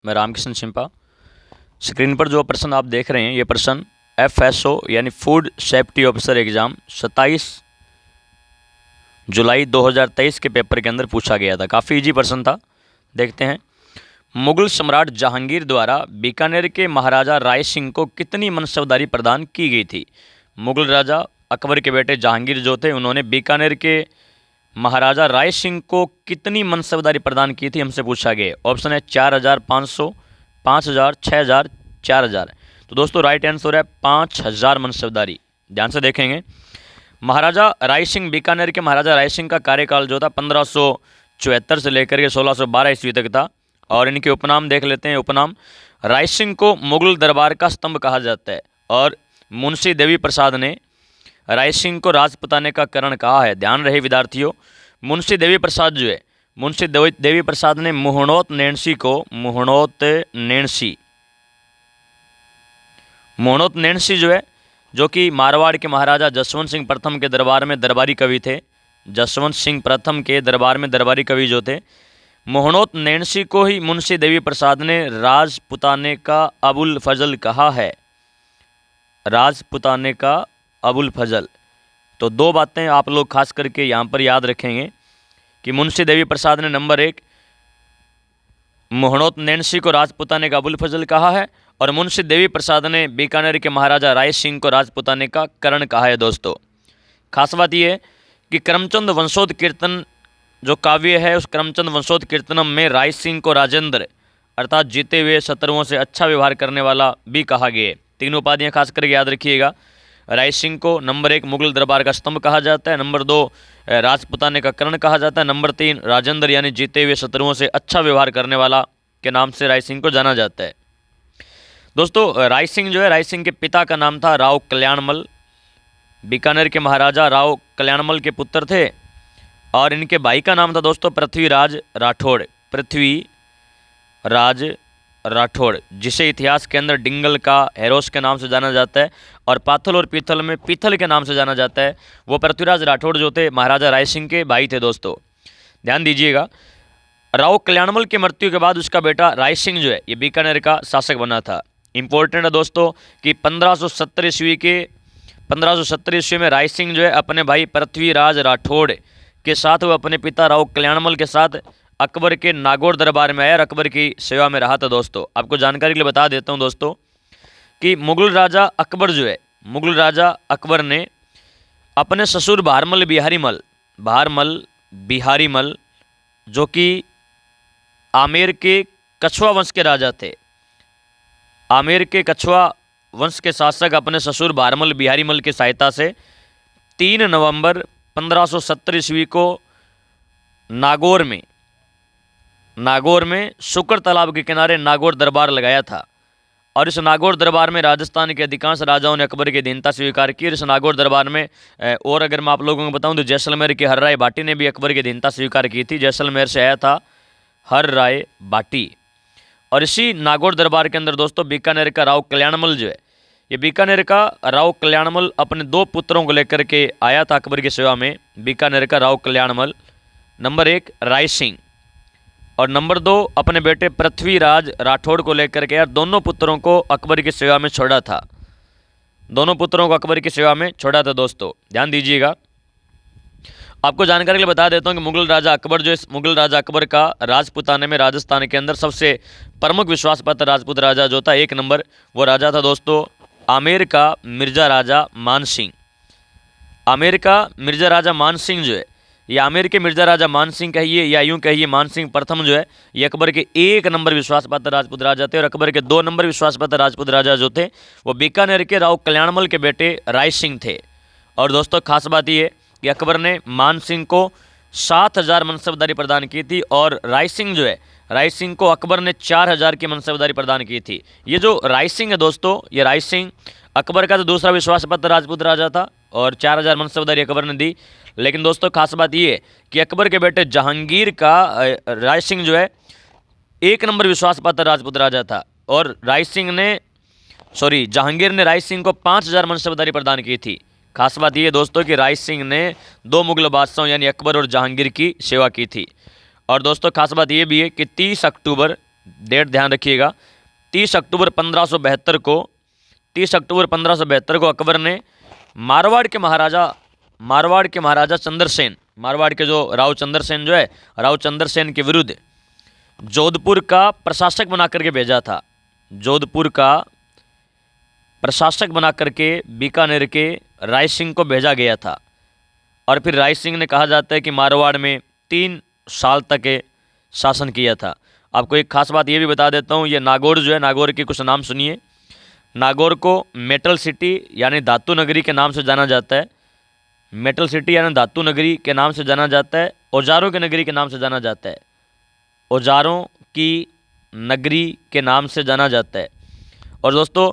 मैं रामकिशन सिंपा। स्क्रीन पर जो प्रश्न आप देख रहे हैं ये प्रश्न FSO यानी फूड सेफ्टी ऑफिसर एग्ज़ाम 27 जुलाई 2023 के पेपर के अंदर पूछा गया था। काफ़ी इजी प्रश्न था, देखते हैं। मुगल सम्राट जहांगीर द्वारा बीकानेर के महाराजा राय सिंह को कितनी मनसबदारी प्रदान की गई थी? मुगल राजा अकबर के बेटे जहांगीर जो थे उन्होंने बीकानेर के महाराजा राय सिंह को कितनी मनसबदारी प्रदान की थी, हमसे पूछा गया। ऑप्शन है 4500, 5000, 6000, 4000। तो दोस्तों राइट आंसर है 5000 मनसबदारी। ध्यान से देखेंगे। महाराजा राय सिंह, बीकानेर के महाराजा राय सिंह का कार्यकाल जो था 1574 से लेकर के 1612 ईस्वी तक था। और इनके उपनाम देख लेते हैं। उपनाम राय सिंह को मुगल दरबार का स्तंभ कहा जाता है और मुंशी देवी प्रसाद ने राय सिंह को राजपुताने का करण कहा है। ध्यान रहे विद्यार्थियों, मुंशी देवी प्रसाद जो है, मुंशी देवी प्रसाद ने मुहणोत नैणसी जो है, जो कि मारवाड़ के महाराजा जसवंत सिंह प्रथम के दरबार में दरबारी कवि थे। जसवंत सिंह प्रथम के दरबार में दरबारी कवि जो थे, मुहणोत नैणसी को ही मुंशी देवी प्रसाद ने राजपुताने का अबुल फजल कहा है। राजपुताने का अबुल फजल। तो दो बातें आप लोग खास करके यहाँ पर याद रखेंगे कि मुंशी देवी प्रसाद ने नंबर 1 मुहणोत नैणसी को राजपुताने का अबुल फजल कहा है और मुंशी देवी प्रसाद ने बीकानेर के महाराजा राय सिंह को राजपुताने का करण कहा है। दोस्तों खास बात यह है कि करमचंद वंशोध कीर्तन जो काव्य है, उस करमचंद वंशोध कीर्तनम में राय सिंह को राजेंद्र अर्थात जीते हुए शत्रुओं से अच्छा व्यवहार करने वाला भी कहा गया है। तीनों उपाधियाँ खास करके याद रखिएगा। राय सिंह को नंबर 1 मुगल दरबार का स्तंभ कहा जाता है, नंबर 2 राजपुताने का कर्ण कहा जाता है, नंबर 3 राजेंद्र यानी जीते हुए शत्रुओं से अच्छा व्यवहार करने वाला के नाम से राय सिंह को जाना जाता है। दोस्तों राय सिंह जो है, राय सिंह के पिता का नाम था राव कल्याणमल। बीकानेर के महाराजा राव कल्याणमल के पुत्र थे और इनके भाई का नाम था दोस्तों पृथ्वीराज राठौड़। पृथ्वीराज राठौड़, जिसे इतिहास के अंदर डिंगल का हेरोस के नाम से जाना जाता है और पाथल और पीथल में पीथल के नाम से जाना जाता है। वो पृथ्वीराज राठौड़ जो थे महाराजा राय सिंह के भाई थे। दोस्तों ध्यान दीजिएगा, राव कल्याणमल की मृत्यु के बाद उसका बेटा राय सिंह जो है ये बीकानेर का शासक बना था। इंपॉर्टेंट है दोस्तों कि 1570 ईस्वी में राय सिंह जो है अपने भाई पृथ्वीराज राठौड़ के साथ वो अपने पिता राव कल्याणमल के साथ अकबर के नागौर दरबार में आया और अकबर की सेवा में रहा था। दोस्तों आपको जानकारी के लिए बता देता हूं दोस्तों कि मुगल राजा अकबर जो है, मुगल राजा अकबर ने अपने ससुर बहारमल बिहारी मल जो कि आमेर के कछुआ वंश के राजा थे, आमेर के कछुआ वंश के शासक अपने ससुर बहारमल बिहारी मल की सहायता से 3 नवंबर 1570 ईस्वी को नागौर में शुक्र तालाब के किनारे नागौर दरबार लगाया था। और इस नागौर दरबार में राजस्थान के अधिकांश राजाओं ने अकबर की अधीनता स्वीकार की। और इस नागौर दरबार में और अगर मैं आप लोगों को बताऊं तो जैसलमेर के हर राय बाटी ने भी अकबर की अधीनता स्वीकार की थी। जैसलमेर से आया था हर राय बाटी। और इसी नागौर दरबार के अंदर दोस्तों बीकानेर का राव कल्याणमल जो है, ये बीकानेर का राव कल्याणमल अपने 2 पुत्रों को लेकर के आया था अकबर की सेवा में। बीकानेर का राव कल्याणमल नंबर 1 राय सिंह और नंबर 2 अपने बेटे पृथ्वीराज राठौड़ को लेकर के दोनों पुत्रों को अकबर की सेवा में छोड़ा था। दोस्तों ध्यान दीजिएगा, आपको जानकारी के लिए बता देता हूं कि मुगल राजा अकबर का राजपुताने में राजस्थान के अंदर सबसे प्रमुख विश्वास पात्र राजपूत राजा जो था 1 नंबर वो राजा था दोस्तों आमेर का मिर्जा राजा मानसिंह। आमेर का मिर्जा राजा मानसिंह जो है, ये आमेर के मिर्जा राजा मानसिंह कहिए या यूं कहिए मानसिंह प्रथम जो है, ये अकबर के 1 नंबर विश्वास पात्र राजपूत राजा थे। और अकबर के 2 नंबर विश्वास पात्र राजपूत राजा जो थे वो बीकानेर के राव कल्याणमल के बेटे राय सिंह थे। और दोस्तों खास बात ये कि अकबर ने मान सिंह को 7000 मनसबदारी प्रदान की थी और राय सिंह जो है, राय सिंह को अकबर ने 4000 की मनसबदारी प्रदान की थी। ये जो राय सिंह है दोस्तों, ये राय सिंह अकबर का तो दूसरा विश्वास पात्र राजपूत राजा था और 4000 मनसबदारी अकबर ने दी। लेकिन दोस्तों खास बात ये है कि अकबर के बेटे जहांगीर का राय सिंह जो है 1 नंबर विश्वास पात्र राजपूत राजा था और जहांगीर ने राय सिंह को 5000 मनसबदारी प्रदान की थी। खास बात ये दोस्तों कि राय सिंह ने 2 मुगल बादशाहों यानी अकबर और जहांगीर की सेवा की थी। और दोस्तों खास बात ये भी है कि 30 अक्टूबर डेट ध्यान रखिएगा। 30 अक्टूबर 1572 को अकबर ने मारवाड़ के महाराजा चंद्रसेन, मारवाड़ के जो राव चंद्रसेन जो है, राव चंद्रसेन के विरुद्ध जोधपुर का प्रशासक बना करके भेजा था। जोधपुर का प्रशासक बना करके बीकानेर के राय सिंह को भेजा गया था। और फिर राय सिंह ने कहा जाता है कि मारवाड़ में 3 साल तक शासन किया था। आपको एक खास बात ये भी बता देता हूँ, ये नागौर जो है, नागौर के कुछ नाम सुनिए। नागौर को मेटल सिटी यानी धातु नगरी के नाम से जाना जाता है। मेटल सिटी यानी धातु नगरी के नाम से जाना जाता है। औजारों की नगरी के नाम से जाना जाता है। औजारों की नगरी के नाम से जाना जाता है। और दोस्तों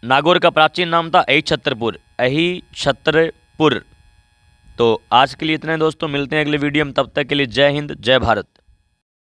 नागौर का प्राचीन नाम था अहिछत्रपुर। तो आज के लिए इतने दोस्तों, मिलते हैं अगले वीडियो में, तब तक के लिए जय हिंद जय भारत।